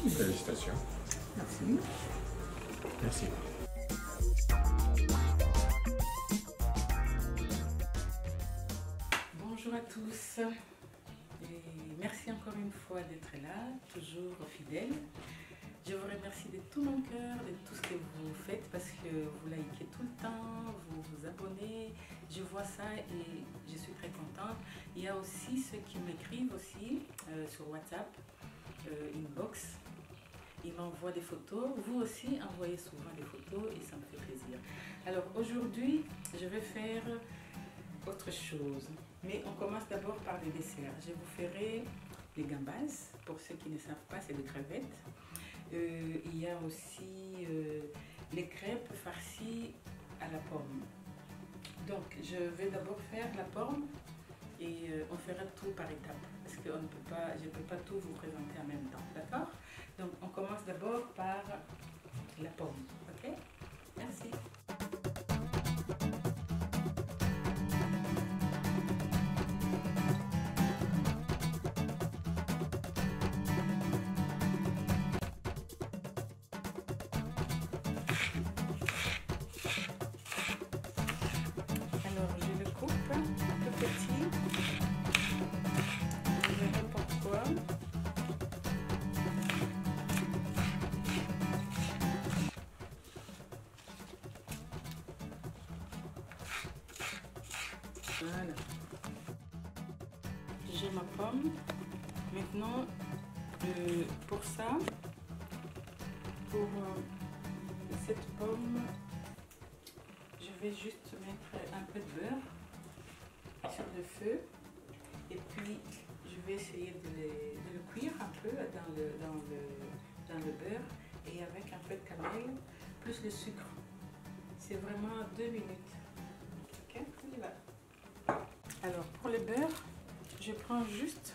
Félicitations. Merci. Merci. Bonjour à tous et merci encore une fois d'être là, toujours fidèles. Je vous remercie de tout mon cœur, de tout ce que vous faites parce que vous likez tout le temps, vous vous abonnez. Je vois ça et je suis très contente. Il y a aussi ceux qui m'écrivent aussi sur WhatsApp, inbox. Ils m'envoient des photos. Vous aussi envoyez souvent des photos et ça me fait plaisir. Alors aujourd'hui, je vais faire autre chose. Mais on commence d'abord par les desserts. Je vous ferai les gambas. Pour ceux qui ne savent pas, c'est des crevettes. Il y a aussi les crêpes farcies à la pomme. Donc je vais d'abord faire la pomme et on fera tout par étapes parce que je ne peux pas tout vous présenter en même temps, d'accord? Donc on commence d'abord par la pomme, ok? Merci. Alors je le coupe tout petit. Vous verrez pourquoi. Voilà. J'ai ma pomme. Maintenant, pour ça, pour cette pomme, je vais juste mettre un peu de beurre sur le feu. Et puis, je vais essayer de le cuire un peu dans le beurre et avec un peu de cannelle, plus le sucre. C'est vraiment 2 minutes. Ok, on y va. Alors pour le beurre, je prends juste,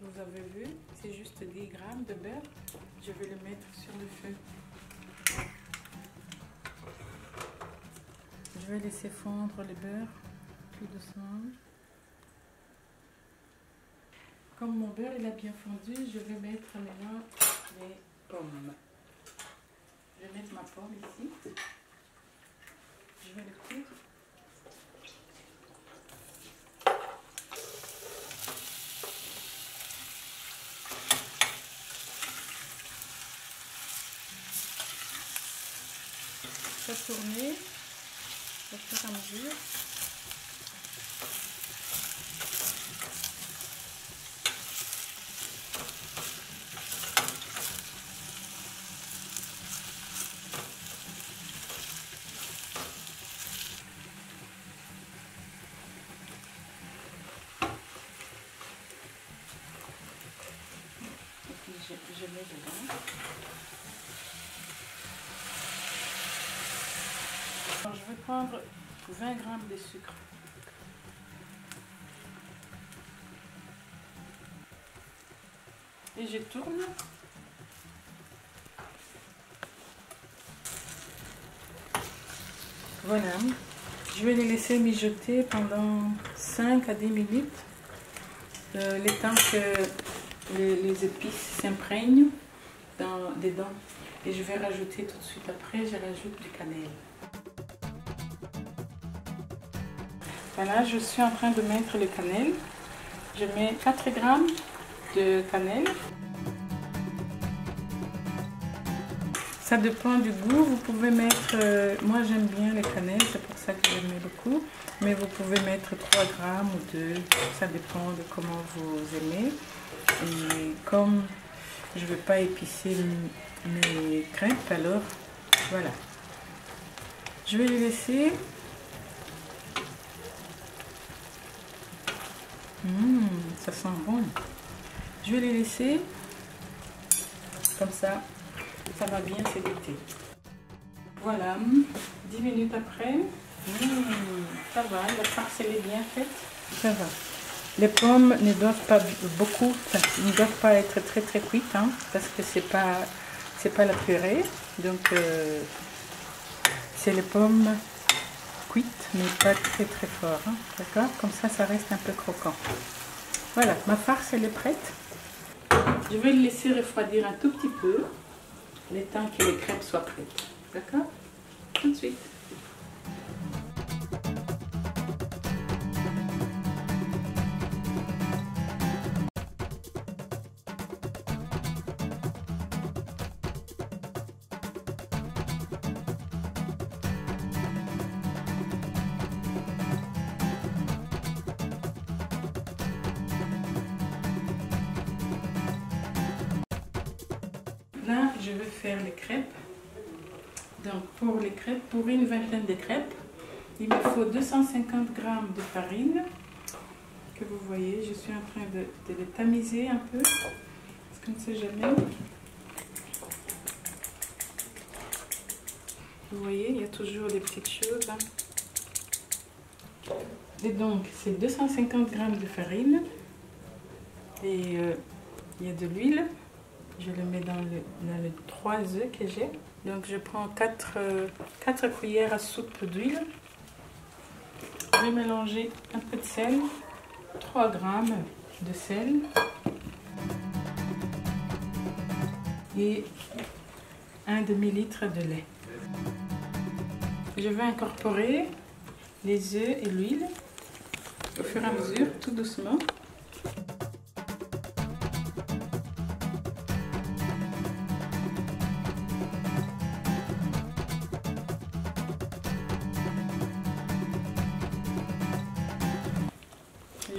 vous avez vu, c'est juste 10 grammes de beurre. Je vais le mettre sur le feu. Je vais laisser fondre le beurre tout doucement. Comme mon beurre il a bien fondu, je vais mettre maintenant les pommes. Je vais mettre ma pomme ici. Je vais le cuire. Tourner au fur et à mesure. Et puis je mets dedans. Alors, je vais prendre 20 grammes de sucre. Et je tourne. Voilà. Je vais les laisser mijoter pendant 5 à 10 minutes. Le temps que les épices s'imprègnent dedans. Et je vais rajouter tout de suite après, je rajoute du cannelle. Voilà, je suis en train de mettre le cannelle. Je mets 4 grammes de cannelle. Ça dépend du goût. Vous pouvez mettre, moi j'aime bien les cannelles, c'est pour ça que je mets beaucoup. Mais vous pouvez mettre 3 grammes ou 2, ça dépend de comment vous aimez. Et comme je ne veux pas épicer mes crêpes, alors voilà. Je vais les laisser. Ça sent bon. Je vais les laisser comme ça, ça va bien s'égoutter. Voilà, 10 minutes après, ça va, la farce elle est bien faite, ça va. Les pommes ne doivent pas beaucoup, ne doivent pas être très très cuites, hein, parce que c'est pas la purée, donc c'est les pommes cuites, mais pas très très fort, hein, d'accord? Comme ça, ça reste un peu croquant. Voilà, ma farce elle est prête. Je vais le laisser refroidir un tout petit peu, le temps que les crêpes soient prêtes. D'accord? Tout de suite. Là, je vais faire les crêpes. Donc, pour les crêpes, pour une vingtaine de crêpes, il me faut 250 g de farine. Que vous voyez, je suis en train de les tamiser un peu, parce qu'on ne sait jamais. Vous voyez, il y a toujours des petites choses. Et donc, c'est 250 g de farine. Et il y a de l'huile. Je le mets dans les 3 œufs que j'ai. Donc je prends 4 cuillères à soupe d'huile. Je vais mélanger un peu de sel, 3 g de sel et un demi-litre de lait. Je vais incorporer les œufs et l'huile au fur et à mesure, tout doucement.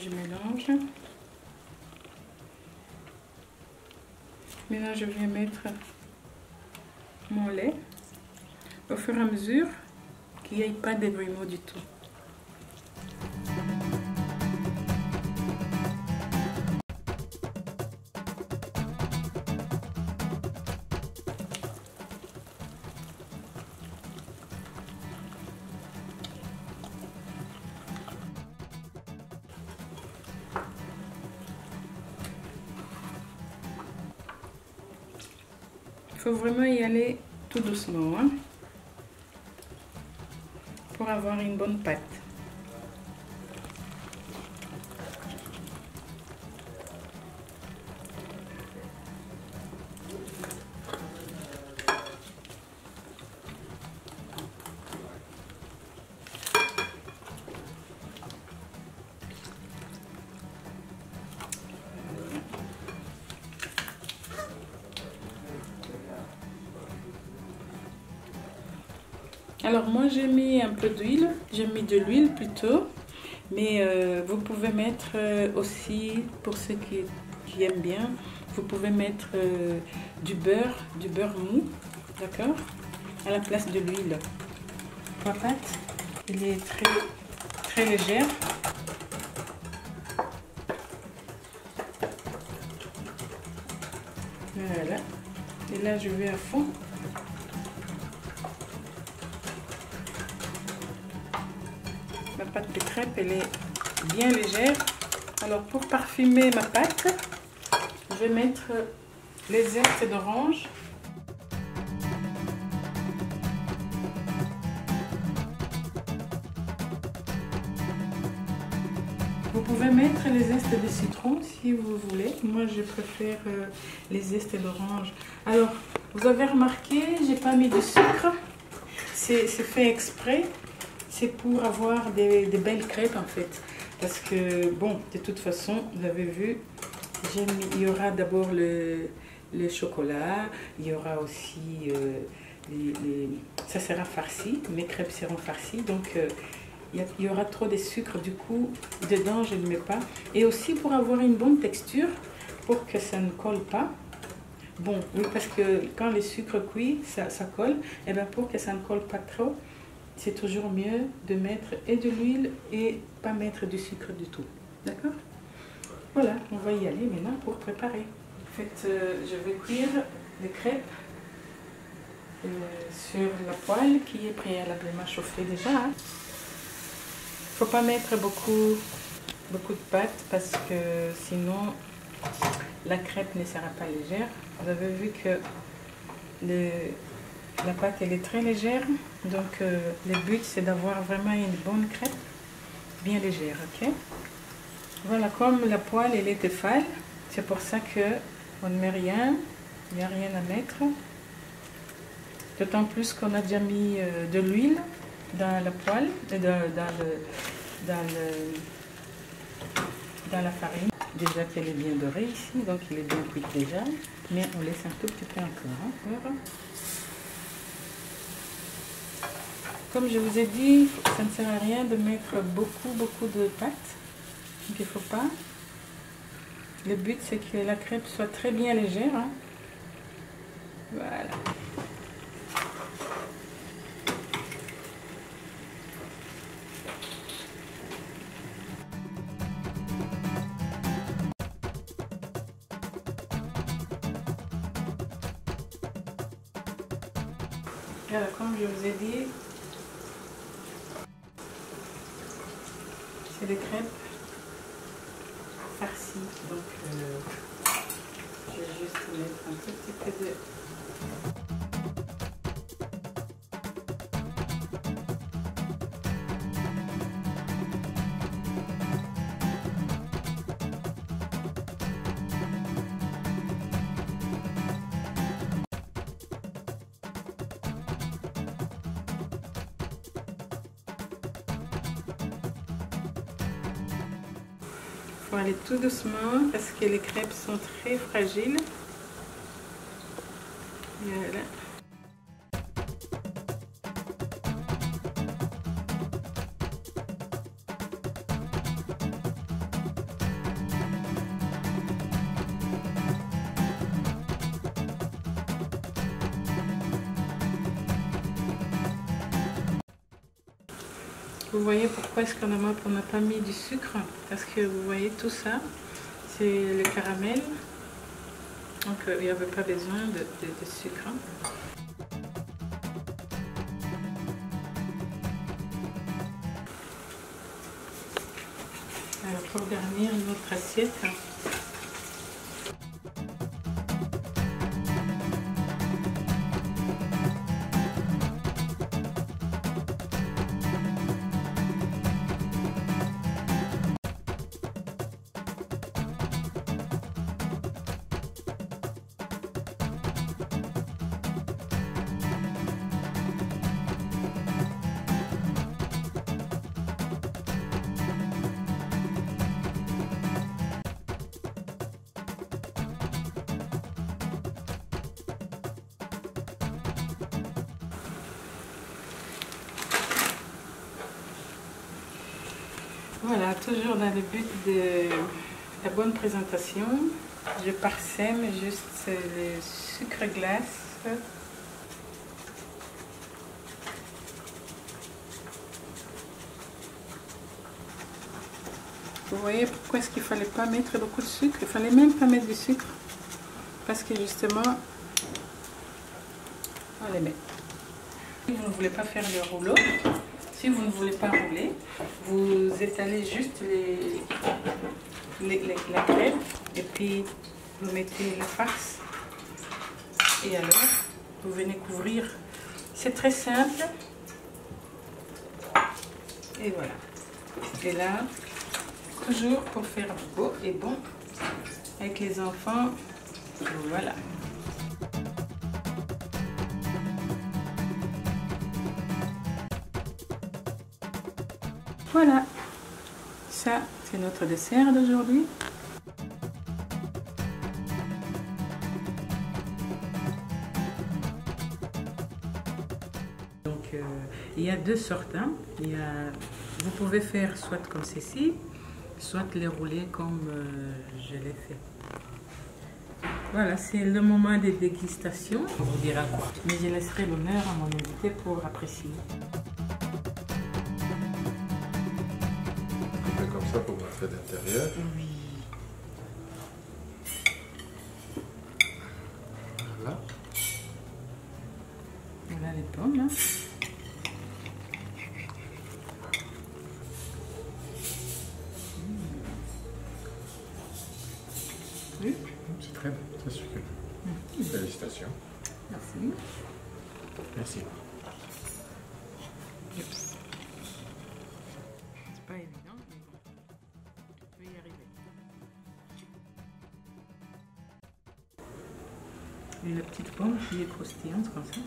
Je mélange. Maintenant, je vais mettre mon lait au fur et à mesure qu'il n'y ait pas d'ébouillement du tout. Il faut vraiment y aller tout doucement, hein, pour avoir une bonne pâte. Alors moi j'ai mis un peu d'huile, j'ai mis de l'huile plutôt, mais vous pouvez mettre aussi, pour ceux qui aiment bien, vous pouvez mettre du beurre mou, d'accord, à la place de l'huile. La pâte, elle est très légère. Voilà, et là je vais à fond. Ma pâte de crêpes, elle est bien légère. Alors pour parfumer ma pâte, je vais mettre les zestes d'orange. Vous pouvez mettre les zestes de citron si vous voulez. Moi je préfère les zestes d'orange. Alors vous avez remarqué, j'ai pas mis de sucre. C'est fait exprès. C'est pour avoir des belles crêpes en fait. Parce que, bon, de toute façon, vous avez vu, il y aura d'abord le chocolat, il y aura aussi, ça sera farci, mes crêpes seront farcies. Donc, il y aura trop de sucre, du coup, dedans, je ne mets pas. Et aussi pour avoir une bonne texture, pour que ça ne colle pas. Bon, oui, parce que quand le sucre cuit, ça colle. Et bien, pour que ça ne colle pas trop, c'est toujours mieux de mettre et de l'huile et pas mettre du sucre du tout. D'accord? Voilà, on va y aller maintenant pour préparer. En fait, je vais cuire les crêpes sur la poêle qui est préalablement chauffée déjà. Il ne faut pas mettre beaucoup de pâte parce que sinon la crêpe ne sera pas légère. Vous avez vu que la pâte elle est très légère, donc le but c'est d'avoir vraiment une bonne crêpe bien légère, ok? Voilà, comme la poêle elle est Tefal, c'est pour ça que On ne met rien, il n'y a rien à mettre. D'autant plus qu'on a déjà mis de l'huile dans la poêle, dans la farine. Déjà qu'elle est bien dorée ici, donc il est bien cuit déjà. Mais on laisse un tout petit peu encore. Comme je vous ai dit, ça ne sert à rien de mettre beaucoup de pâte. Donc il ne faut pas. Le but c'est que la crêpe soit très bien légère. Hein. Voilà. Alors, comme je vous ai dit, c'est des crêpes farcies. Donc, je vais juste mettre un tout petit peu de... Il faut aller tout doucement parce que les crêpes sont très fragiles. Voilà. Vous voyez pourquoi est-ce qu'on n'a pas mis du sucre? Parce que vous voyez tout ça, c'est le caramel. Donc il n'y avait pas besoin de sucre. Alors pour garnir notre assiette, voilà, toujours dans le but de la bonne présentation, je parsème juste le sucre glace. Vous voyez pourquoi est-ce qu'il ne fallait pas mettre beaucoup de sucre? Il ne fallait même pas mettre du sucre. Parce que justement, on les met. Si vous ne voulez pas faire le rouleau, si vous ne voulez pas rouler, vous étalez juste la crêpe et puis vous mettez la farce. Et alors, vous venez couvrir. C'est très simple. Et voilà. Et là, toujours pour faire beau et bon avec les enfants. Voilà. Voilà, ça c'est notre dessert d'aujourd'hui. Donc il y a deux sortes. Hein. Vous pouvez faire soit comme ceci, soit les rouler comme je l'ai fait. Voilà, c'est le moment des dégustations. On vous dira quoi. Mais je laisserai l'honneur à mon invité pour apprécier. Comme ça pour montrer l'intérieur. Oui. Voilà. Voilà les pommes. Hein. Oui. C'est très bon, c'est succulent. Félicitations. Merci. Merci. C'est pas évident, mais bon, je vais y arriver. Et la petite pomme qui est croustillante comme ça.